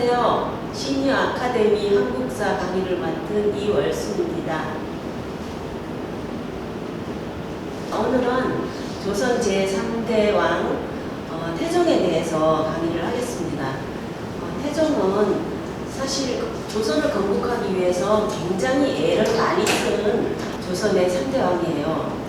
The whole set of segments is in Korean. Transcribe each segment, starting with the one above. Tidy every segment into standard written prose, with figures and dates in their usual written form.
안녕하세요. 시니어 아카데미 한국사 강의를 맡은 이월순입니다. 오늘은 조선 제3대 왕 태종에 대해서 강의를 하겠습니다. 태종은 사실 조선을 건국하기 위해서 굉장히 애를 많이 쓴 조선의 3대 왕이에요.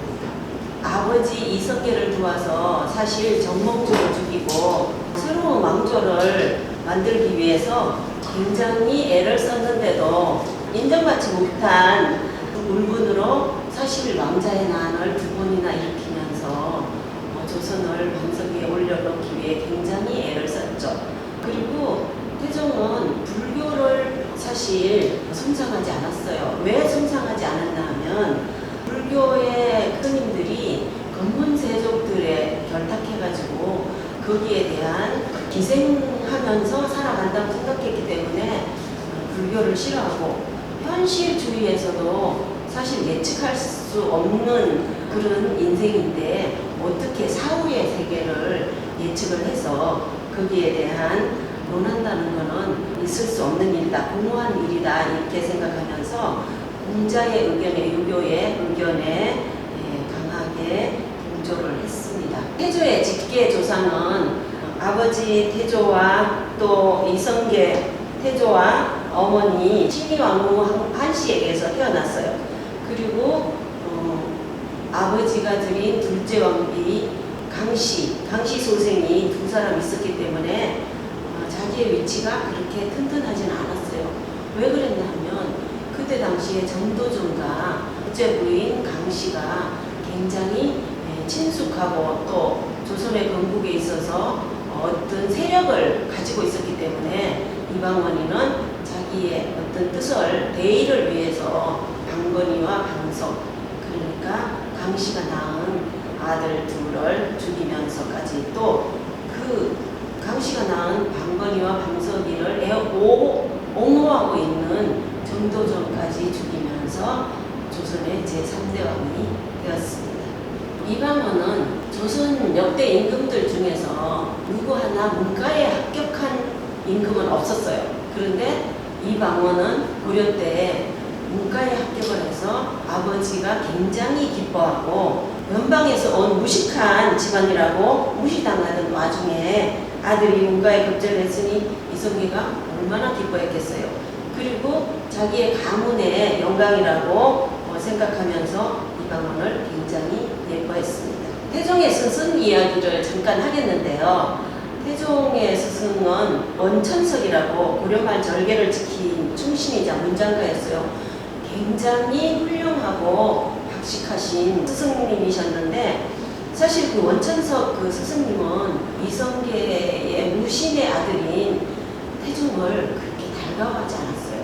아버지 이성계를 도와서 사실 정몽주를 죽이고 새로운 왕조를 만들기 위해서 굉장히 애를 썼는데도 인정받지 못한 울분으로 사실 왕자의 난을 두 번이나 일으키면서 조선을 반석 위에 올려놓기 위해 굉장히 애를 썼죠. 그리고 태종은 불교를 사실 숭상하지 않았어요. 왜 숭상하지 않았나 하면 불교의 스님들이 건문세족들에 결탁해가지고 거기에 대한 기생하면서 살아간다고 생각했기 때문에 불교를 싫어하고, 현실주의에서도 사실 예측할 수 없는 그런 인생인데 어떻게 사후의 세계를 예측을 해서 거기에 대한 논한다는 것은 있을 수 없는 일이다, 공허한 일이다 이렇게 생각하면서 공자의 의견에, 유교의 의견에 강하게 동조를 했습니다. 태조의 직계 조상은 아버지 태조와 또 이성계 태조와 어머니 신의왕후 한씨에게서 태어났어요. 그리고 아버지가 들인 둘째 왕비 강씨 소생이 두 사람 있었기 때문에 자기의 위치가 그렇게 튼튼하지는 않았어요. 왜 그랬냐 하면 그때 당시에 정도전과 둘째 부인 강씨가 굉장히 친숙하고 또 조선의 건국에 있어서 어떤 세력을 가지고 있었기 때문에 이방원이는 자기의 어떤 뜻을 대의를 위해서 방건이와 방석, 그러니까 강씨가 낳은 아들 둘을 죽이면서까지 또 그 강씨가 낳은 방건이와 방석이를 옹호하고 있는 정도전까지 죽이면서 조선의 제3대 왕이 되었습니다. 이방원은 조선 역대 임금들 중에서 누구 하나 문과에 합격한 임금은 없었어요. 그런데 이방원은 고려 때 문과에 합격을 해서 아버지가 굉장히 기뻐하고, 연방에서 온 무식한 집안이라고 무시당하는 와중에 아들이 문과에 급제를 했으니 이성계가 얼마나 기뻐했겠어요. 그리고 자기의 가문의 영광이라고 생각하면서 이방원을 굉장히 예뻐했습니다. 태종의 스승 이야기를 잠깐 하겠는데요. 태종의 스승은 원천석이라고 고려말 절개를 지킨 충신이자 문장가였어요. 굉장히 훌륭하고 박식하신 스승님이셨는데, 사실 그 원천석 그 스승님은 이성계의 무신의 아들인 태종을 그렇게 달가워하지 않았어요.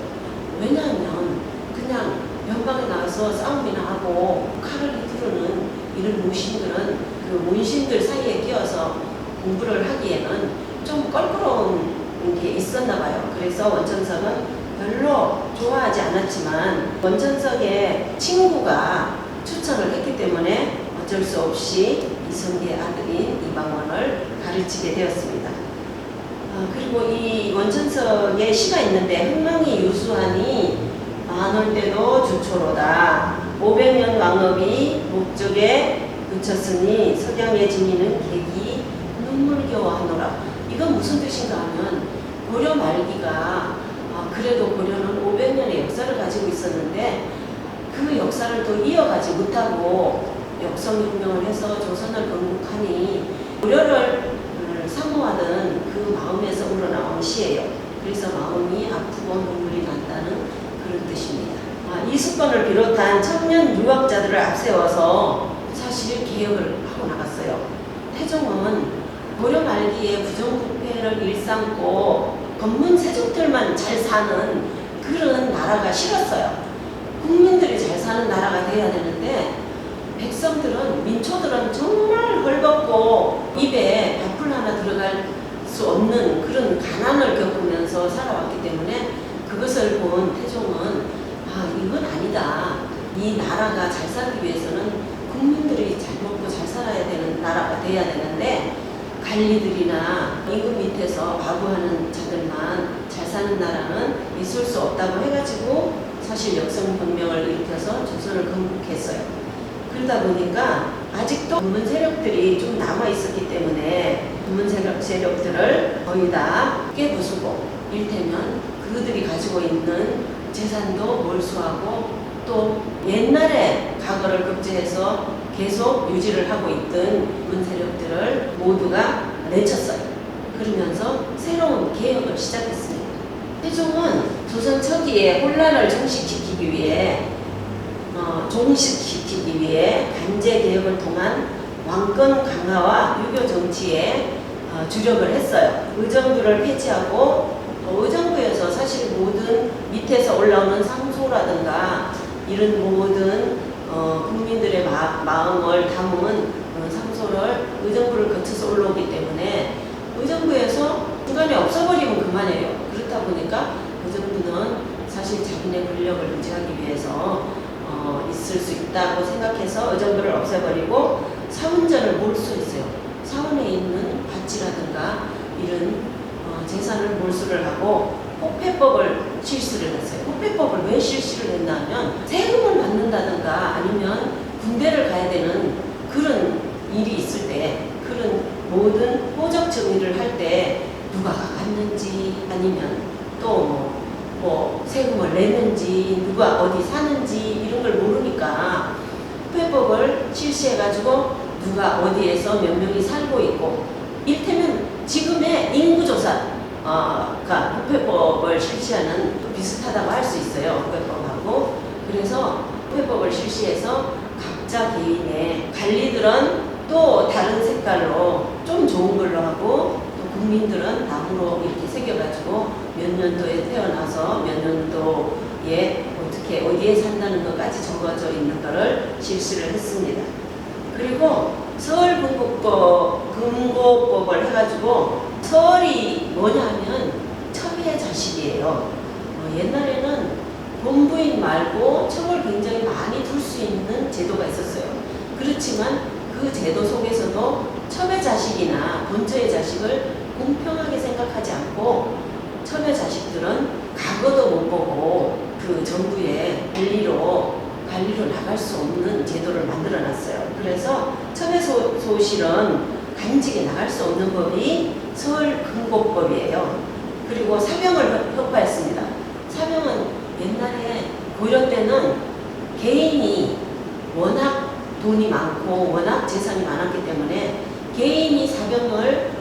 왜냐하면 그냥 연방에 나와서 싸움이나 하고 칼을 휘두르는 이런 무신들은 그 문신들 사이에 끼어서 공부를 하기에는 좀 껄끄러운 게 있었나 봐요. 그래서 원천석은 별로 좋아하지 않았지만 원천석의 친구가 추천을 했기 때문에 어쩔 수 없이 이성계의 아들인 이방원을 가르치게 되었습니다. 그리고 이 원천석의 시가 있는데, 흥망이 유수하니 안올 때도 주초로다. 500년 왕업이 목적에 그쳤으니 석양의 지니는 객이 눈물겨워하노라. 이건 무슨 뜻인가 하면 고려 말기가 그래도 고려는 500년의 역사를 가지고 있었는데 그 역사를 또 이어가지 못하고 역성혁명을 해서 조선을 건국하니 고려를 사모하던 그 마음에서 우러나온 시예요. 그래서 마음이 아프고 눈물이 난다는 그런 뜻입니다. 이수건을 비롯한 청년 유학자들을 앞세워서 사실 개혁을 하고 나갔어요. 태종은 고려 말기에 부정부패를 일삼고 건문세족들만 잘 사는 그런 나라가 싫었어요. 국민들이 잘 사는 나라가 돼야 되는데 백성들은, 민초들은 정말 헐벗고 입에 밥풀 하나 들어갈 수 없는 그런 가난을 겪으면서 살아왔기 때문에 그것을 본 태종은 이건 아니다. 이 나라가 잘 살기 위해서는 국민들이 잘 먹고 잘 살아야 되는 나라가 돼야 되는데 관리들이나 임금 밑에서 과부하는 자들만 잘 사는 나라는 있을 수 없다고 해가지고 사실 역성혁명을 일으켜서 조선을 건국했어요. 그러다 보니까 아직도 금문 세력들이 좀 남아 있었기 때문에 금문 세력들을 거의 다 깨부수고, 일테면 그들이 가지고 있는 재산도 몰수하고, 또 옛날에 과거를 급제해서 계속 유지를 하고 있던 금문 세력들을 모두가 내쳤어요. 그러면서 새로운 개혁을 시작했습니다. 세종은 조선 초기에 혼란을 종식시키기 위해 관제 개혁을 통한 왕권 강화와 유교 정치에 주력을 했어요. 의정부를 폐지하고, 의정부에서 사실 모든 밑에서 올라오는 상소라든가 이런 모든 국민들의 마음을 담은 상소를 의정부를 거쳐서 올라오기 때문에 의정부에서 중간에 없어버리면 그만이에요. 그렇다 보니까 의정부는 사실 자기네 권력을 유지하기 위해서 있을 수 있다고 생각해서 의정부를 없애버리고 사원전을 몰수했어요. 사원에 있는 밭이라든가 이런 재산을 몰수를 하고 호패법을 실시를 했어요. 호패법을 왜 실시를 했냐면 세금을 받는다든가 아니면 군대를 가야 되는 그런 일이 있을 때, 그런 모든 호적 정리를 할 때 누가 갔는지 아니면 또 뭐 세금을 냈는지 누가 어디 사는지 이런 걸 모르니까 호패법을 실시해가지고 누가 어디에서 몇 명이 살고 있고, 이를테면 지금의 인구조사가 호패법을 실시하는 비슷하다고 할 수 있어요. 호패법하고. 그래서 호패법을 실시해서 각자 개인의 관리들은 또 다른 색깔로 좀 좋은 걸로 하고, 또 국민들은 나무로 이렇게 새겨가지고 몇 년도에 태어나서 몇 년도에 어떻게 어디에 산다는 것까지 적어져 있는 것을 실시를 했습니다. 그리고 서울금고법을 해가지고, 서울이 뭐냐면 첩의 자식이에요. 옛날에는 본부인 말고 첩을 굉장히 많이 둘 수 있는 제도가 있었어요. 그렇지만 그 제도 속에서도 첩의 자식이나 본처의 자식을 공평하게 생각하지 않고, 첩의 자식들은 과거도 못 보고 그 정부의 관리로 나갈 수 없는 제도를 만들어 놨어요. 그래서 첩의 소실은 간직에 나갈 수 없는 법이 서울금고법이에요. 그리고 사병을 혁파했습니다. 사병은 옛날에 고려 때는 개인이 워낙 돈이 많고 워낙 재산이 많았기 때문에 개인이 사병을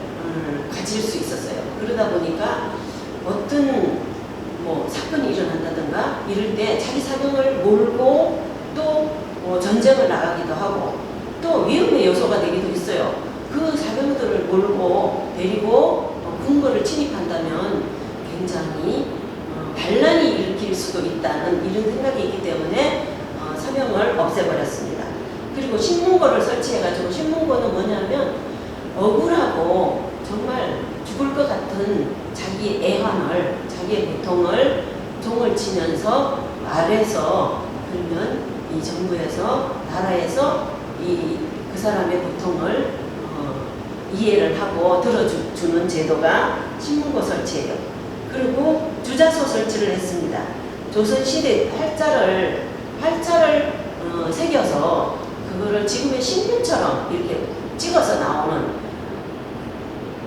가질 수 있었어요. 그러다 보니까 어떤 사건이 일어난다든가 이럴 때 자기 사병을 몰고 또 전쟁을 나가기도 하고, 또 위험의 요소가 되기도 있어요. 그 사병들을 몰고 데리고 궁궐을 침입한다면 굉장히 반란이 일으킬 수도 있다는 이런 생각이 있기 때문에 사병을 없애버렸습니다. 그리고 신문고를 설치해가지고, 신문고는 뭐냐면 억울하고 정말 죽을 것 같은 자기 애환을, 자기의 고통을 종을 치면서 말해서, 그러면 이 정부에서, 나라에서 그 사람의 고통을 이해를 하고 들어주는 제도가 신문고 설치예요. 그리고 주자소 설치를 했습니다. 조선시대 활자를 새겨서 그거를 지금의 신문처럼 이렇게 찍어서 나오는,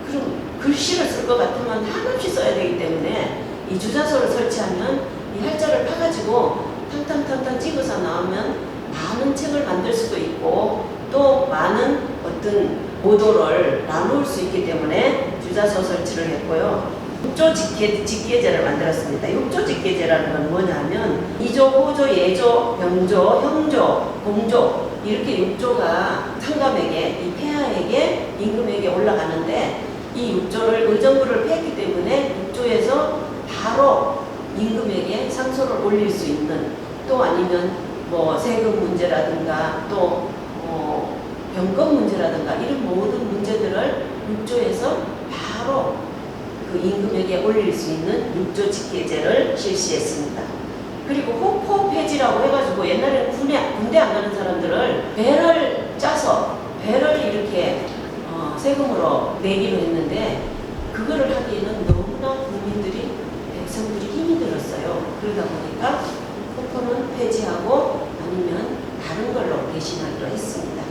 그럼 글씨를 쓸 것 같으면 한없이 써야 되기 때문에 이 주자소를 설치하면 이 활자를 파가지고 탕탕탕탕 찍어서 나오면 많은 책을 만들 수도 있고 또 많은 어떤 보도를 나눌 수 있기 때문에 주자소 설치를 했고요. 육조 직계제를 만들었습니다. 육조 직계제라는 건 뭐냐면 2조, 호조, 예조, 병조, 형조, 공조 이렇게 육조가 상감에게, 이 폐하에게, 임금에게 올라가는데, 이 육조를 의정부를 폐했기 때문에 육조에서 바로 임금에게 상소를 올릴 수 있는, 또 아니면 세금 문제라든가 또 병권 문제라든가 이런 모든 문제들을 육조에서 바로 그 임금에게 올릴 수 있는 육조 직계제를 실시했습니다. 그리고 호포 폐지라고 해가지고 옛날에 군대 안 가는 사람들을 배를 짜서 배를 이렇게 세금으로 내기로 했는데, 그거를 하기에는 너무나 국민들이 그러다 보니까 포포는 폐지하고 아니면 다른 걸로 대신하기로 했습니다.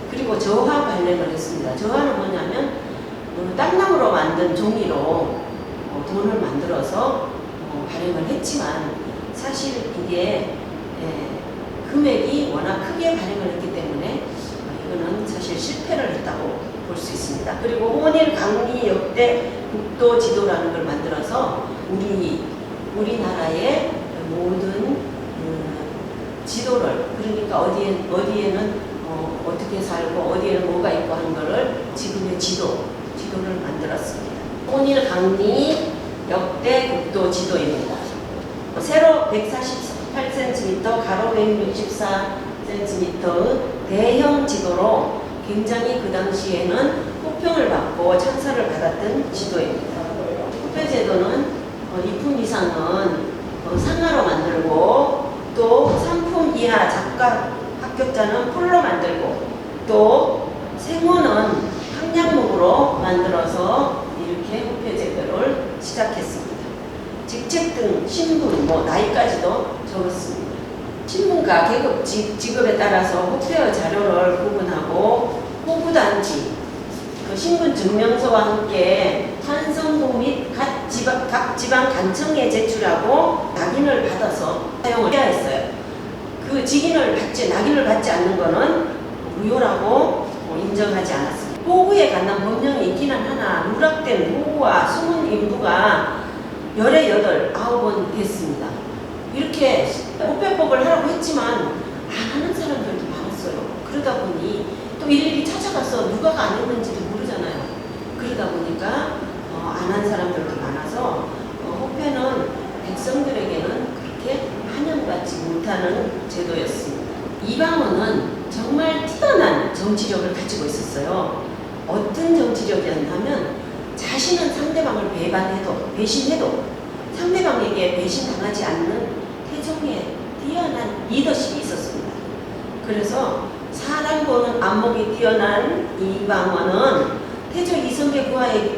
그리고 저화 발행을 했습니다. 저화는 뭐냐면 땅나무로 만든 종이로 돈을 만들어서 발행을 했지만 사실 이게 금액이 워낙 크게 발행을 했기 때문에 이거는 사실 실패를 했다고 볼 수 있습니다. 그리고 혼일 강리 역대 국도 지도라는 걸 만들어서 우리나라의 모든 지도를, 그러니까 어디에는 어떻게 살고 어디에는 뭐가 있고 하는 거를 지금의 지도를 만들었습니다. 혼일 강리 역대 국도 지도입니다. 세로 148cm, 가로 164cm의 대형 지도로 굉장히 그 당시에는 호평을 받고 찬사를 받았던 지도입니다. 호표제도는 이품 이상은 상하로 만들고 또 3품 이하 작가 합격자는 풀로 만들고 또 생호는 항량목으로 만들어서 이렇게 호표제도를 시작했습니다. 직책 등 신분, 나이까지도 적었습니다. 신분과 계급, 직업에 따라서 호표의 자료를 구분하고 호구단지, 그 신분 증명서와 함께 환성부 및 각 지방 간청에 제출하고 낙인을 받아서 사용을 해야 했어요. 그 낙인을 받지 않는 것은 무효라고 인정하지 않았습니다. 호구에 관한 법령이 있기는 하나 누락된 호구와 숨은 인부가 18, 9번 됐습니다. 이렇게 호표법을 하라고 했지만 안 하는 사람들도 많았어요. 그러다 보니 또 일일이 찾아가서 누가가 안 했는지도 모르잖아요. 그러다 보니까 안 한 사람들도 많아서 호표는 백성들에게는 그렇게 환영받지 못하는 제도였습니다. 이방원은 정말 뛰어난 정치력을 가지고 있었어요. 어떤 정치력이었냐면 자신은 상대방을 배신해도 상대방에게 배신당하지 않는 태종의 뛰어난 리더십이 있었습니다. 그래서 사람 보는 안목이 뛰어난 이방원은 태조 이성계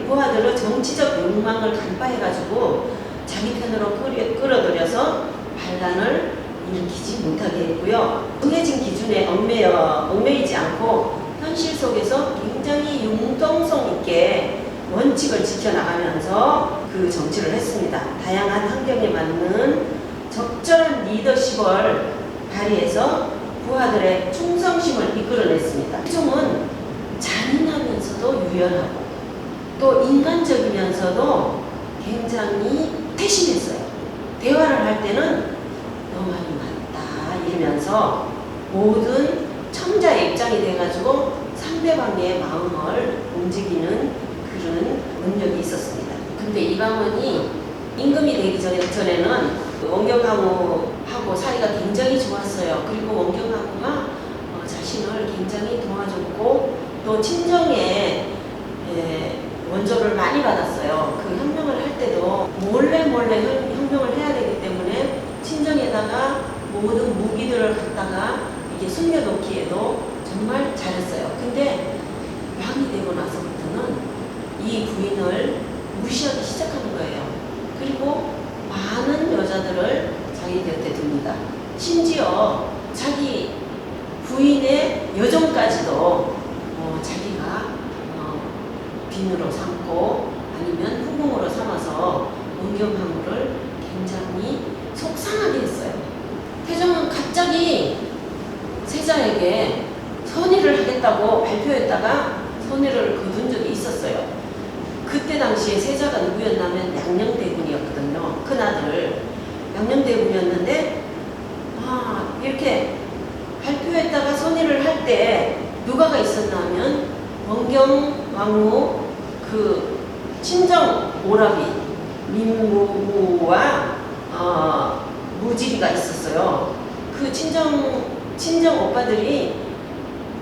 부하들의 정치적 욕망을 간파해가지고 자기 편으로 끌어들여서 반란을 일으키지 못하게 했고요. 정해진 기준에 얽매이지 않고 현실 속에서 굉장히 융통성 있게 원칙을 지켜나가면서 그 정치를 했습니다. 다양한 환경에 맞는 적절한 리더십을 발휘해서 부하들의 충성심을 이끌어냈습니다. 태종은 잔인하면서도 유연하고 또 인간적이면서도 굉장히 세심했어요. 대화를 할 때는 너 말이 맞다 이러면서 모든 청자의 입장이 돼가지고 상대방의 마음을 움직이는 그런 능력이 있었습니다. 근데 이방원이 임금이 되기 전에는 원경항우하고 사이가 굉장히 좋았어요. 그리고 원경항우가 자신을 굉장히 도와줬고 또 친정에 원조를 많이 받았어요. 그 혁명을 할 때도 몰래 혁명을 해야 되기 때문에 친정에다가 모든 무기들을 갖다가 이게 숨겨놓기에도 정말 잘했어요. 근데 왕이 되고 나서부터는 이 부인을 무시하기 시작하는 거예요. 그리고 많은 여자들을 자기 곁에 둡니다. 심지어 자기 부인의 여종까지도 자기가 비누로 삼고 아니면 후궁으로 삼아서 원경항우를 굉장히 속상하게 했어요. 태종은 갑자기 세자에게 선의를 하겠다고 발표했다가 선의를 거둔 적이 있었어요. 그때 당시에 세자가 누구였냐면 양녕대군이었거든요. 큰아들 양녕대군이었는데 이렇게 발표했다가 선의를 할 때 누가가 있었냐면 원경왕후 그 친정 오라비 민무와 무지리가 있었어요. 그 친정 오빠들이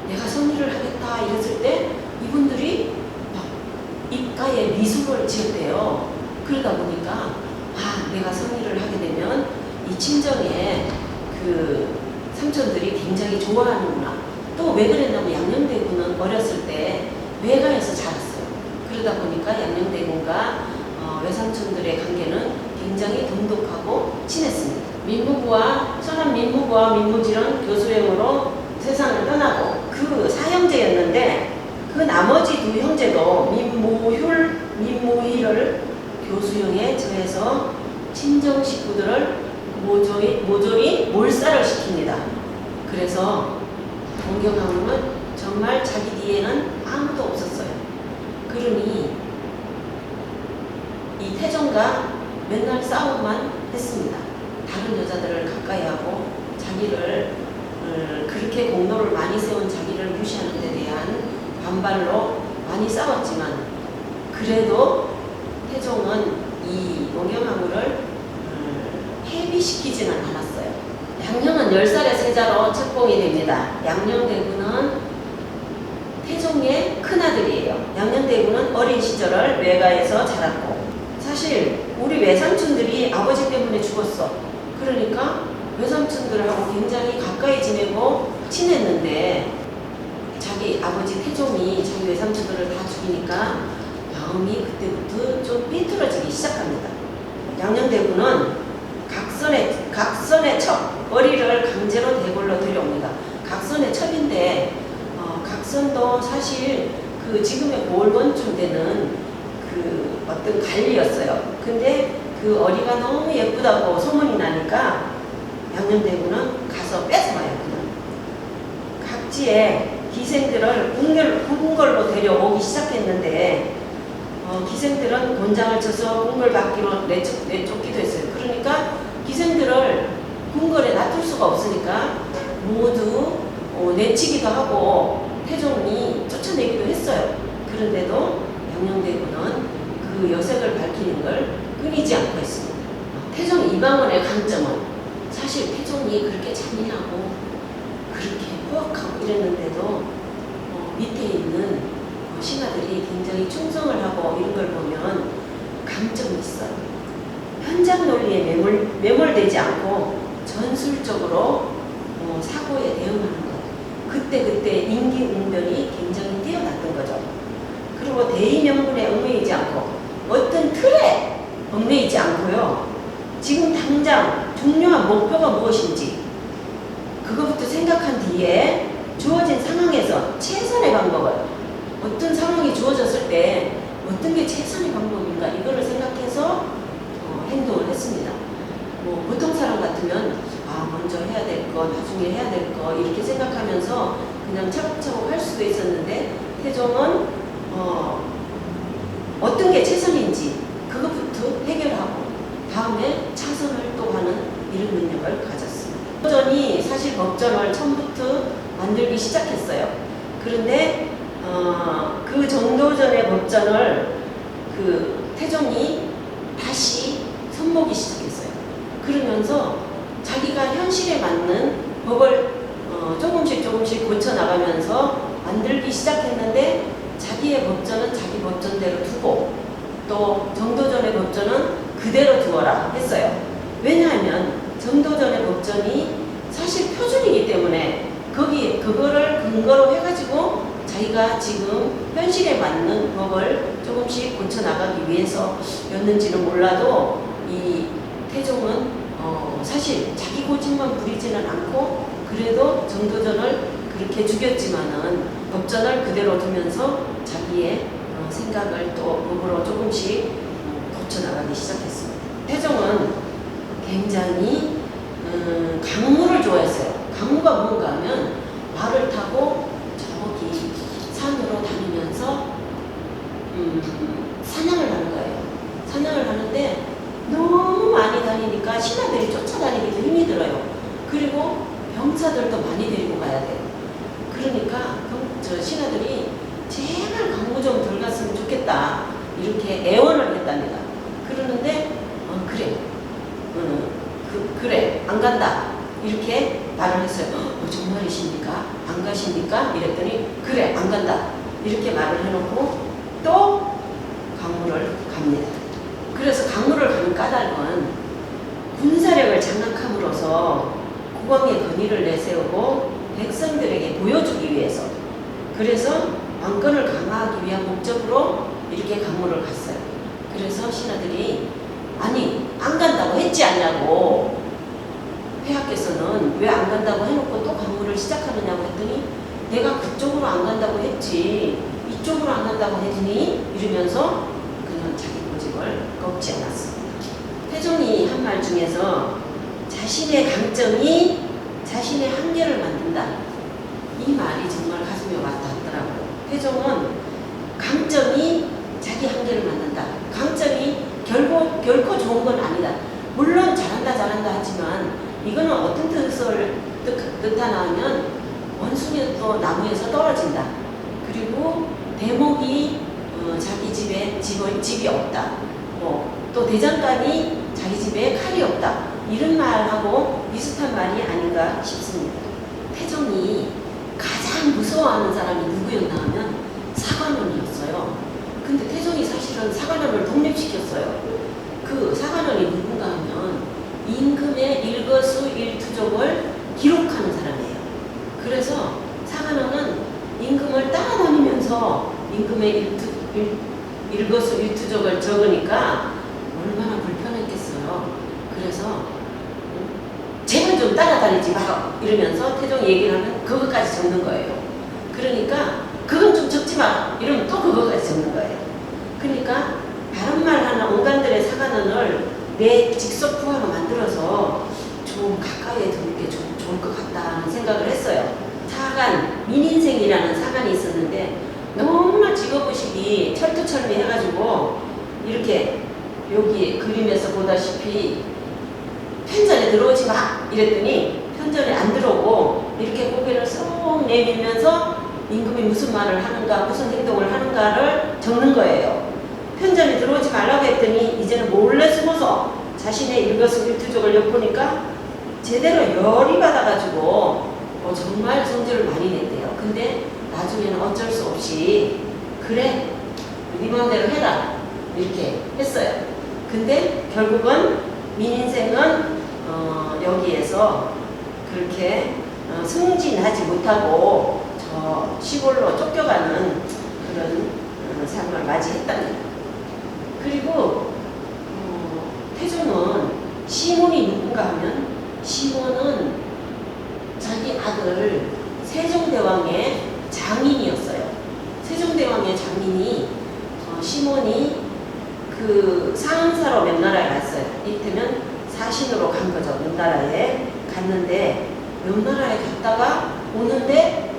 내가 선의를 하겠다 이랬을 때 이분들이 막 입가에 미소를 지었대요. 그러다 보니까 내가 선의를 하게 되면 이 친정에 그 삼촌들이 굉장히 좋아하는구나. 또 왜 그랬냐면 양녕대군은 어렸을 때 외가에서 자랐어요. 그러다 보니까 양녕대군과 외삼촌들의 관계는 굉장히 돈독하고 친했습니다. 천안 민무부와 민무질은 교수형으로 세상을 떠나고 그 사형제였는데 그 나머지 두 형제도 민무희를 교수형에 처해서 친정 식구들을 모조리 몰살을 시킵니다. 그래서 동경항우는 정말 자기 뒤에는 아무도 없었어요. 그러니 이 태종과 맨날 싸움만 했습니다. 다른 여자들을 가까이 하고 자기를 그렇게 공로를 많이 세운 자기를 무시하는 데 대한 반발로 많이 싸웠지만 그래도 태종은 이 동경항우를 해비시키지는 않았어요. 양녕은 10살의 세자로 책봉이 됩니다. 양녕대군은 태종의 큰아들이에요. 양녕대군은 어린 시절을 외가에서 자랐고 사실 우리 외삼촌들이 아버지 때문에 죽었어. 그러니까 외삼촌들하고 굉장히 가까이 지내고 친했는데 자기 아버지 태종이 자기 외삼촌들을 다 죽이니까 마음이 그때부터 좀 삐뚤어지기 시작합니다. 양녕대군은 각선의 첩, 어리를 강제로 대궐로 들여옵니다. 각선의 첩인데 각선도 사실 그 지금의 고을원쯤 되는 그 어떤 관리였어요. 근데 그 어리가 너무 예쁘다고 소문이 나니까 양녕대군은 가서 뺏어와요. 그냥 각지에 기생들을 궁궐로 데려오기 시작했는데 기생들은 곤장을 쳐서 궁궐 밖으로 내쫓기도 했어요. 그러니까 기생들을 궁궐에 놔둘 수가 없으니까 모두 내치기도 하고 태종이 쫓아내기도 했어요. 그런데도 양녕대군은 그 여색을 밝히는 걸 끊이지 않고 있습니다. 태종 이방원의 강점은 사실 태종이 그렇게 잔인하고 그렇게 포악하고 이랬는데도 밑에 있는 신하들이 굉장히 충성을 하고 이런 걸 보면 강점이 있어요. 현장 논리에 매몰되지 않고 전술적으로 사고에 대응하는 것. 그때 임기응변이 굉장히 뛰어났던 거죠. 그리고 대의명분에 얽매이지 않고 어떤 틀에 얽매이지 않고요. 지금 당장 중요한 목표가 무엇인지 그것부터 생각한 뒤에 주어진 상황에서 최선의 방법을 어떤 상황이 주어졌을 때 어떤 게 최선의 방법인가 이거를 생각해서 행동을 했습니다. 보통 사람 같으면 먼저 해야 될 거, 나중에 해야 될 거 이렇게 생각하면서 그냥 차곡차곡 할 수도 있었는데 태종은 어떤 게 최선인지 그것부터 해결하고 다음에 차선을 또 가는 이런 능력을 가졌습니다. 정도전이 사실 법전을 처음부터 만들기 시작했어요. 그런데 그 정도전의 법전을 그 태종이 다시 손보기 시작했어요. 그러면서 자기가 현실에 맞는 법을 조금씩 고쳐나가면서 만들기 시작했는데 자기의 법전은 자기 법전대로 두고 또 정도전의 법전은 그대로 두어라 했어요. 왜냐하면 정도전의 법전이 사실 표준이기 때문에 그거를 근거로 해가지고 자기가 지금 현실에 맞는 법을 조금씩 고쳐나가기 위해서였는지는 몰라도 이 태종은 사실 자기 고집만 부리지는 않고 그래도 정도전을 그렇게 죽였지만은 법전을 그대로 두면서 자기의 생각을 또 법으로 조금씩 고쳐나가기 시작했습니다. 태종은 굉장히 강무를 좋아했어요. 강무가 뭔가 하면 말을 타고 저기 산으로 다니면서 사냥을 하는 거예요. 사냥을 하는데 너무 많이 다니니까 신하들이 쫓아다니기도 힘이 들어요. 그리고 병사들도 많이 데리고 가야 돼요. 그러니까 신하들이 제발 강무 좀 덜 갔으면 좋겠다 이렇게 애원을 했답니다. 그러는데 그래 안 간다 이렇게 말을 했어요. 정말이십니까? 안 가십니까? 이랬더니 그래 안 간다 이렇게 말을 해놓고 또 강무를 갑니다. 그래서 강무를 가는 까닭은 군사력을 장악함으로써 국왕의 권위를 내세우고 백성들에게 보여주기 위해서 그래서 왕권을 강화하기 위한 목적으로 이렇게 강무를 갔어요. 그래서 신하들이 아니 안 간다고 했지 않냐고 대장께서는 왜 안 간다고 해놓고 또 강물을 시작하느냐고 했더니 내가 그쪽으로 안 간다고 했지 이쪽으로 안 간다고 했더니 이러면서 그는 자기 고집을 꺾지 않았습니다. 태종이 한 말 중에서 자신의 강점이 자신의 한계를 만든다. 이 말이 정말 가슴에 와닿더라고요. 태종은 강점이 자기 한계를 만든다. 강점이 결코 좋은 건 아니다. 물론 잘한다 하지만 이거는 어떤 뜻을 뜻하나 하면 원숭이는 또 나무에서 떨어진다. 그리고 대목이 자기 집에 집이 없다. 또 대장간이 자기 집에 칼이 없다. 이런 말하고 비슷한 말이 아닌가 싶습니다. 태종이 가장 무서워하는 사람이 누구였나 하면 사관원이었어요. 근데 태종이 사실은 사관원을 독립시켰어요. 그 사관원이 누군가 하면 임금의 일거수일투족을 기록하는 사람이에요. 그래서 사관원은 임금을 따라다니면서 임금의 일거수일투족을 적으니까 얼마나 불편했겠어요. 그래서 제발 좀 따라다니지 마라 이러면서 태종이 얘기를 하면 그것까지 적는 거예요. 그러니까 그건 좀 적지 마 이러면 또 그것까지 적는 거예요. 그러니까 바른 말 하는 온간들의 사관원을 내 직속 부하로 만들어서 좀 가까이에 두는 게 좋을 것 같다는 생각을 했어요. 사관, 민인생이라는 사관이 있었는데 너무나 직업의식이 철두철미해가지고 이렇게 여기 그림에서 보다시피 편전에 들어오지 마 이랬더니 편전에 안 들어오고 이렇게 고개를 쏙 내밀면서 임금이 무슨 말을 하는가 무슨 행동을 하는가를 적는 거예요. 편전에 들어오지 말라고 했더니 이제는 몰래 숨어서 자신의 일거수일투족을 엿보니까 제대로 열이 받아가지고 정말 성질을 많이 냈대요. 근데 나중에는 어쩔 수 없이 그래 네 마음대로 해라 이렇게 했어요. 근데 결국은 민인생은 여기에서 그렇게 승진하지 못하고 저 시골로 쫓겨가는 그런 삶을 맞이했답니다. 그리고 태종은 시몬이 누군가 하면 시몬은 자기 아들 세종대왕의 장인이었어요. 세종대왕의 장인이 시몬이 그 상사로 명나라에 갔어요. 이때면 사신으로 간 거죠. 명나라에 갔는데 명나라에 갔다가 오는데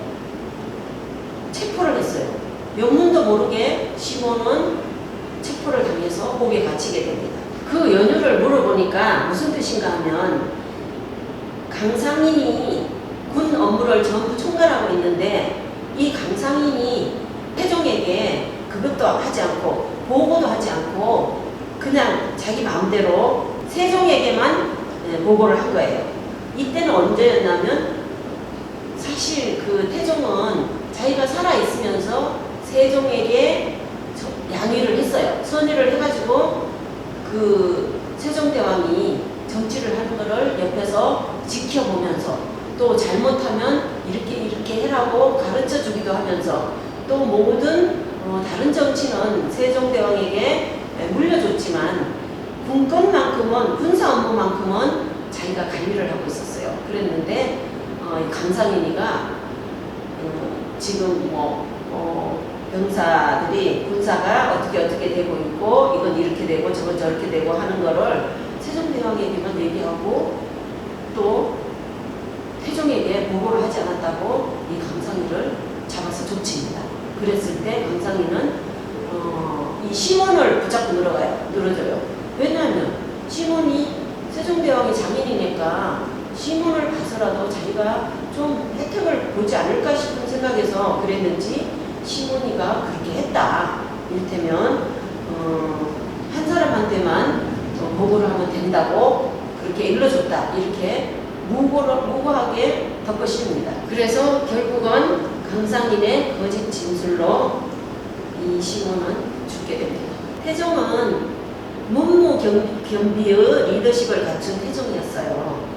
체포를 했어요. 명문도 모르게 시몬은 체포를 당해서 옥에 갇히게 됩니다. 그 연유를 물어보니까 무슨 뜻인가 하면 강상인이 군 업무를 전부 총괄하고 있는데 이 강상인이 태종에게 그것도 하지 않고 보고도 하지 않고 그냥 자기 마음대로 세종에게만 보고를 한 거예요. 이때는 언제였냐면 사실 그 태종은 자기가 살아있으면서 세종에게 양위를 했어요. 선의를 해가지고 그 세종대왕이 정치를 하는 거를 옆에서 지켜보면서 또 잘못하면 이렇게 해라고 가르쳐 주기도 하면서 또 모든 다른 정치는 세종대왕에게 물려줬지만 군건만큼은 군사 업무만큼은 자기가 관리를 하고 있었어요. 그랬는데 강상인이가 지금 병사들이 군사가 어떻게 되고 있고 이건 이렇게 되고 저건 저렇게 되고 하는 거를 세종대왕에게만 얘기하고 또 태종에게 보고를 하지 않았다고 이 강상인을 잡아서 조치입니다. 그랬을 때 강상인은 이 시몬을 붙잡고 늘어져요. 왜냐하면 시몬이 세종대왕이 장인이니까 시몬을 봐서라도 자기가 좀 혜택을 보지 않을까 싶은 생각에서 그랬는지 시몬이가 그렇게 했다. 이를테면 한 사람한테만 보고를 하면 된다고 그렇게 일러줬다. 이렇게 무고하게 덮어씌웁니다. 그래서 결국은 강상인의 거짓 진술로 이 시몬은 죽게 됩니다. 태종은 문무경비의 리더십을 갖춘 태종이었어요.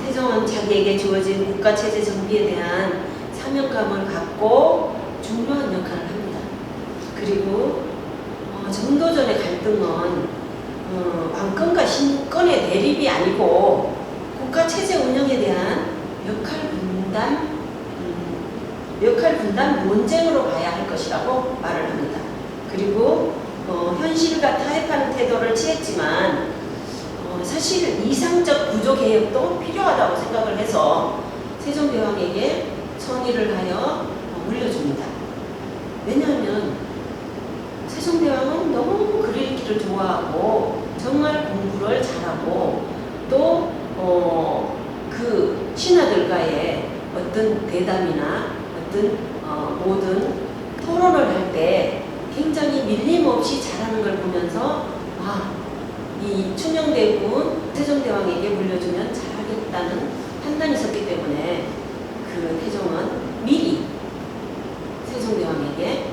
태종은 자기에게 주어진 국가체제 정비에 대한 사명감을 갖고 중요한 역할을 합니다. 그리고 정도전의 갈등은 왕권과 신권의 대립이 아니고 국가 체제 운영에 대한 역할 분담 논쟁으로 봐야 할 것이라고 말을 합니다. 그리고 현실과 타협하는 태도를 취했지만 사실 이상적 구조 개혁도 필요하다고 생각을 해서 세종대왕에게 선의를 하여 물려줍니다. 왜냐하면 세종대왕은 너무 글 읽기를 좋아하고 정말 공부를 잘하고 또 그 신하들과의 어떤 대담이나 어떤 모든 토론을 할 때 굉장히 밀림없이 잘하는 걸 보면서 이 충녕대군 세종대왕에게 물려주면 잘하겠다는 판단이 있었기 때문에 그 태종은 미리 세종대왕에게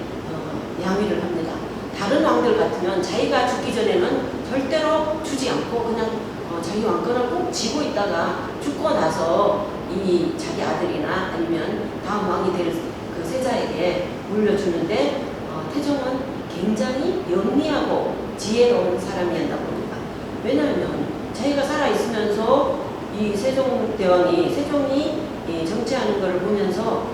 양위를 합니다. 다른 왕들 같으면 자기가 죽기 전에는 절대로 주지 않고 그냥 자기 왕권을 꼭 쥐고 있다가 죽고 나서 이 자기 아들이나 아니면 다음 왕이 될 그 세자에게 물려주는데 태종은 굉장히 영리하고 지혜로운 사람이었나 봅니다. 왜냐하면 자기가 살아있으면서 이 세종대왕이 세종이 정치하는 것을 보면서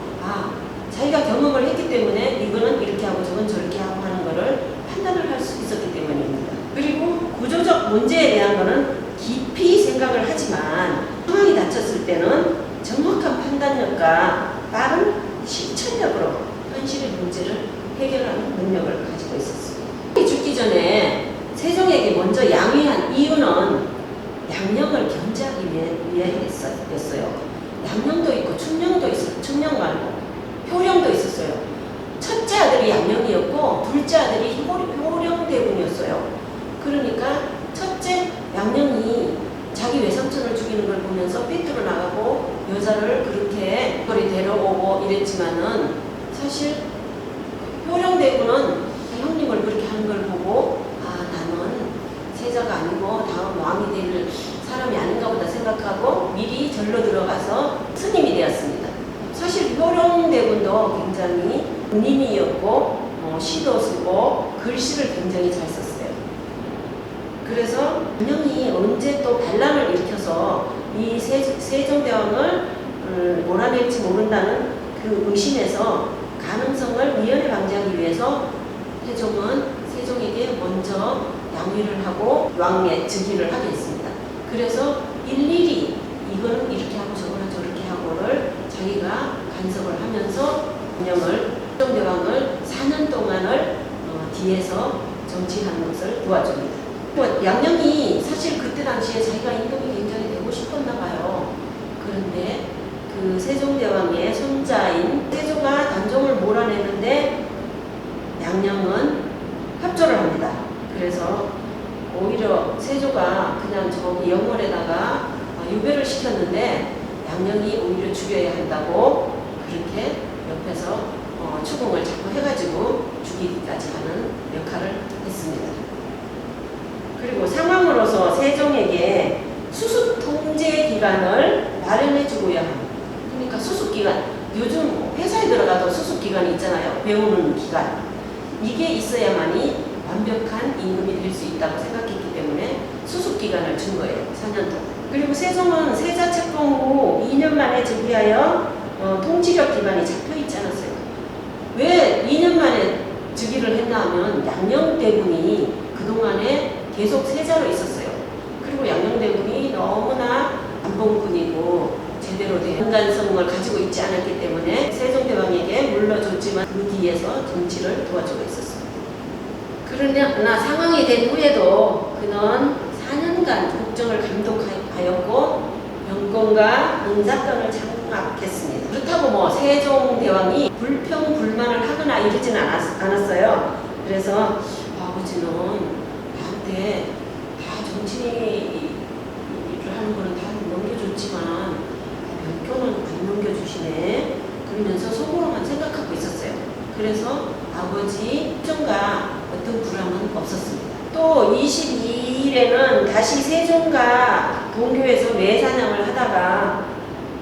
자기가 경험을 했기 때문에 이거는 이렇게 하고 저건 저렇게 하고 하는 것을 판단을 할 수 있었기 때문입니다. 그리고 구조적 문제에 대한 것은 깊이 생각을 하지만 상황이 닥쳤을 때는 정확한 판단력과 빠른 실천력으로 현실의 문제를 해결하는 능력을 가지고 있었습니다. 죽기 전에 세종에게 먼저 양위한 이유는 양령을 견제하기 위해였어요. 양령도 있고 충령도 있었어요. 충령 말고 효령도 있었어요. 첫째 아들이 양령이었고 둘째 아들이 효령대군이었어요. 그러니까 첫째 양령이 자기 외삼촌을 죽이는 걸 보면서 삐뚤어 나가고 여자를 그렇게 거리 데려오고 이랬지만은 사실 효령대군은 형님을 그렇게 하는 걸 보고 나는 세자가 아니고 다음 왕이 될 사람이 아닌가 보다 생각하고 미리 절로 들어가서 스님이 되었습니다. 사실 효령대군도 굉장히 은인이었고 시도 쓰고 글씨를 굉장히 잘 썼어요. 그래서 양령이 언제 또 반란을 일으켜서 이 세종대왕을 몰아낼지 모른다는 그 의심에서 가능성을 미연에 방지하기 위해서 태종은 세종에게 먼저 양위를 하고 왕의 즉위를 하게 했습니다. 그래서 일일이 이거는 이렇게 하고 저거는 저렇게 하고를 자기가 간섭을 하면서 세종대왕을 4년 동안을 뒤에서 정치하는 것을 도와줍니다. 양령이 사실 그때 당시에 자기가 임금이 굉장히 되고 싶었나 봐요. 그런데 그 세종대왕의 손자인 세조가 단종을 몰아내는데 양령은 협조를 합니다. 그래서 오히려 세조가 그냥 저기 영월에다가 유배를 시켰는데 양령이 오히려 죽여야 한다고 그렇게 옆에서 추궁을 자꾸 해가지고 죽이기까지 하는 역할을 했습니다. 그리고 상황으로서 세종에게 수습 통제 기간을 마련해 주고야 합니다. 그러니까 수습 기간, 요즘 회사에 들어가도 수습 기간이 있잖아요. 배우는 기간. 이게 있어야만이 완벽한 임금이 될 수 있다고 생각했기 때문에 수습 기간을 준 거예요. 4년 동안. 그리고 세종은 세자 책봉 후 2년 만에 즉위하여 통치력 기반이 잡혀 있지 않았어요. 왜 2년 만에 즉위를 했나 하면 양령대군이 그동안에 계속 세자로 있었어요. 그리고 양령대군이 너무나 안봉군이고 제대로 된 인간성을 가지고 있지 않았기 때문에 세종대왕에게 물러줬지만 그 뒤에서 정치를 도와주고 있었습니다. 그러나 상황이 된 후에도 그는 4년간 국정을 감독하였고 정권과 인사권을 장악했습니다. 그렇다고 세종대왕이 불평불만을 하거나 이러지는 않았어요. 그래서 아버지는 나한테 다 정치를 하는 거는 다 넘겨줬지만 변교는 안 넘겨주시네. 그러면서 속으로만 생각하고 있었어요. 그래서 아버지 정과 어떤 불함은 없었습니다. 또 22일에는 다시 세종과 동교에서 매사냥을 하다가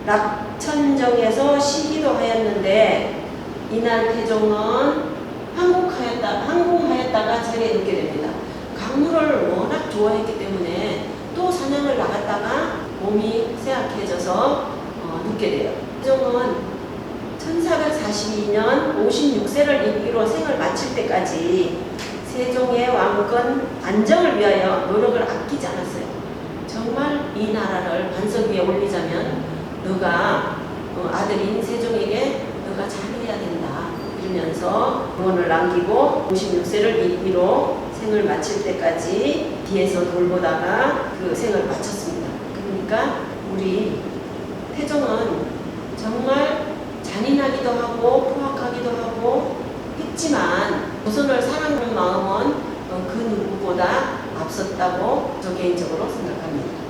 낙천정에서 시기도 하였는데 이날 태종은 항공하였다가 자리에 눕게 됩니다. 강물을 워낙 좋아했기 때문에 또 사냥을 나갔다가 몸이 쇠약해져서 눕게 돼요. 세종은 1442년 56세를 임기로 생을 마칠 때까지 세종의 왕권 안정을 위하여 노력을 아끼지 않았어요. 정말 이 나라를 반석 위에 올리자면 너가 아들인 세종에게 너가 잘해야 된다 이러면서 유언을 남기고 56세를 임기로 생을 마칠 때까지 뒤에서 돌보다가 그 생을 마쳤습니다. 그러니까 우리 태종은 정말 잔인하기도 하고 포악하기도 하고 했지만 조선을 사랑하는 마음은 그 누구보다 앞섰다고 저 개인적으로 생각합니다.